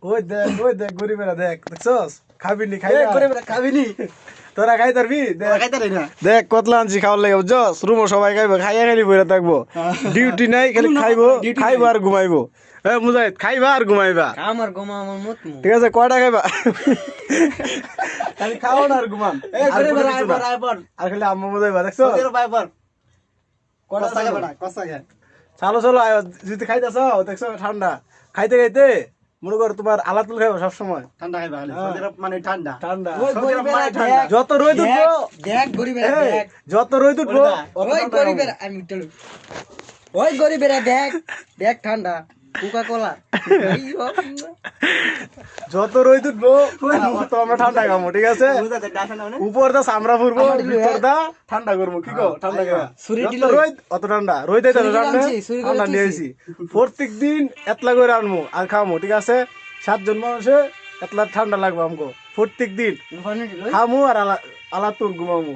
ওই দেখ গরিবেরা দেখ দেখছস খাবিনি খাবিনি তোরা খাই তারবি দেখ কতলা আনছি খাওয়ার লাগে বুঝছস রুমো সবাই খাইবো খাইয়া খালি বইরা থাকবো ডিউটি নাই খালি খাইবো আর ঘুমাইবো মুজাহিদ খাইবা আর ঘুমাইবা আমার ঘুমা আমার মত ঠিক আছে কয়টা খাইবা খালি খাও না আর ঘুমান আর খালি আম্মু মুজাহিবা দেখছো চলো চলো যদি খাইতেছ দেখছো ঠান্ডা খাইতে খাইতে মনে করো তোমার আলাতুল খাইবো সবসময় ঠান্ডা খাইবা মানে ঠান্ডা ঠান্ডা যত রোদ উঠবো যত রোদ উঠবো ওই গরিবেরা দেখ ঠান্ডা কোকা কোলা যত রোদ উঠবো তত আমরা ঠান্ডা খাবো ঠিক আছে উপর দা চামড়া ফুরবো ভিতর দা ঠান্ডা করবো কি কো ঠান্ডা খাবা রোদ অত ঠান্ডা রোদ ঠান্ডা নিয়েছি প্রত্যেক দিন এতলা করে আনবো আর খাবো ঠিক আছে 7 জন মানুষে এতলা ঠান্ডা লাগবে আমাকে প্রত্যেক দিন খামু আর আলাতুল ঘুমামু